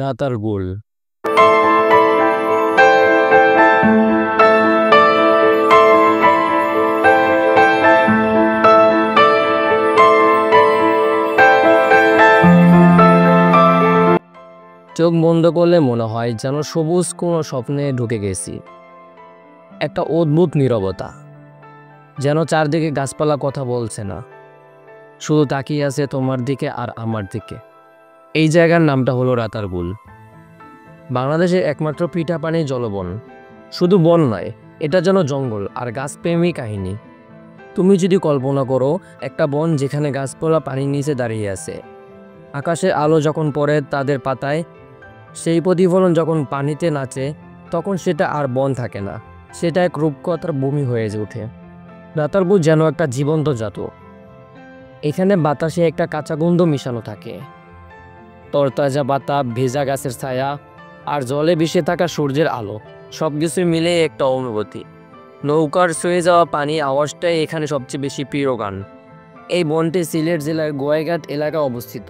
রাতারগুল। চোখ বন্ধ করলে মনে হয় যেন সবুজ কোনো স্বপ্নে ঢুকে গেছি। একটা অদ্ভুত নীরবতা, যেন চারদিকে গাছপালা কথা বলছে না, শুধু তাকিয়ে আছে তোমার দিকে আর আমার দিকে। এই জায়গার নামটা হলো রাতারগুল, বাংলাদেশের একমাত্র পিঠা পানি জলবন। শুধু বন নয়, এটা যেন জঙ্গল আর গাছপ্রেমী কাহিনী। তুমি যদি কল্পনা করো একটা বন যেখানে গাছপালা পানির নিচে দাঁড়িয়ে আছে, আকাশের আলো যখন পড়ে তাদের পাতায়, সেই প্রতিফলন যখন পানিতে নাচে, তখন সেটা আর বন থাকে না, সেটা এক রূপকথার ভূমি হয়ে ওঠে। রাতারগুল যেন একটা জীবন্ত জাদু। এখানে বাতাসে একটা কাঁচা গন্ধ মিশানো থাকে, তরতাজা পাতা, ভেজা গাছের ছায়া আর জলে ভেসে থাকা সূর্যের আলো, সব কিছু মিলে একটা অনুভূতি। নৌকার ছুঁয়ে যাওয়া পানি আওয়াজটাই এখানে সবচেয়ে বেশি প্রিয় গান। এই বনটি সিলেট জেলার গোয়াইঘাট এলাকায় অবস্থিত।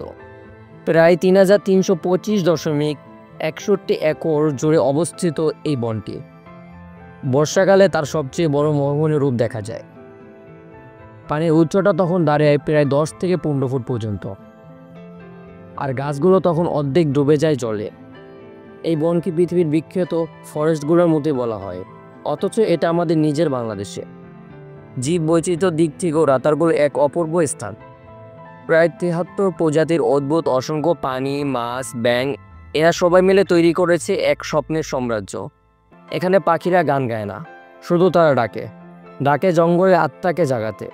প্রায় ৩৩২৫.৬১ একর জুড়ে অবস্থিত এই বনটি। বর্ষাকালে তার সবচেয়ে বড় মোহনীয় রূপ দেখা যায়। পানির উচ্চতা তখন দাঁড়ায় প্রায় ১০ থেকে ১৫ ফুট পর্যন্ত, আর গাছগুলো তখন অর্ধেক ডুবে যায় জলে। এই বনকে পৃথিবীর বিখ্যাত ফরেস্টগুলোর মধ্যে বলা হয়, অথচ এটা আমাদের নিজের বাংলাদেশে। জীব বৈচিত্র্যের দিক থেকেও রাতারগুল এক অপূর্ব স্থান। প্রায় ৭৩ প্রজাতির অদ্ভুত অসংখ্য পানি, মাছ, ব্যাঙ, এরা সবাই মিলে তৈরি করেছে এক স্বপ্নের সাম্রাজ্য। এখানে পাখিরা গান গায় না, শুধু তারা ডাকে ডাকে জঙ্গলের আত্মাকে জাগাতে।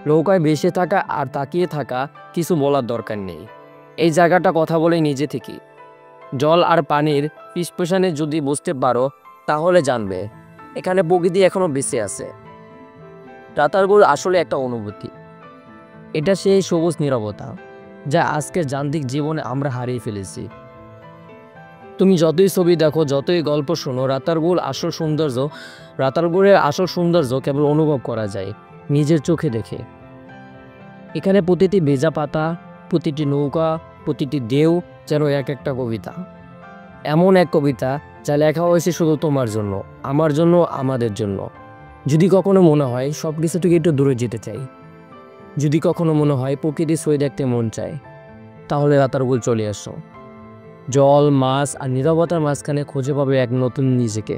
নৌকায় ভেসে থাকা আর তাকিয়ে থাকা, কিছু বলার দরকার নেই। এই জায়গাটা কথা বলে নিজে থেকে। জল আর পানির ফিসফিসানি যদি বুঝতে পারো, তাহলে জানবে এখানে প্রকৃতি এখনো বেঁচে আছে। রাতারগুল আসলে একটা অনুভূতি। এটা সেই সবুজ নীরবতা যা আজকের যান্ত্রিক জীবনে আমরা হারিয়ে ফেলেছি। তুমি যতই ছবি দেখো, যতই গল্প শোনো, রাতারগুলের আসল সৌন্দর্য কেবল অনুভব করা যায় নিজের চোখে দেখে। এখানে প্রতিটি ভেজা পাতা, প্রতিটি নৌকা, প্রতিটি ঢেউ যেন এক একটা কবিতা। এমন এক কবিতা যা লেখা হয়েছে শুধু তোমার জন্য, আমার জন্য, আমাদের জন্য। যদি কখনো মনে হয় সব কিছু থেকে একটু দূরে যেতে চাই, যদি কখনো মনে হয় প্রকৃতির ছবি দেখতে মন চায়, তাহলে রাতারগুল চলে আসো। জল, মাছ আর নীরবতার মাঝখানে খুঁজে পাবে এক নতুন নিজেকে।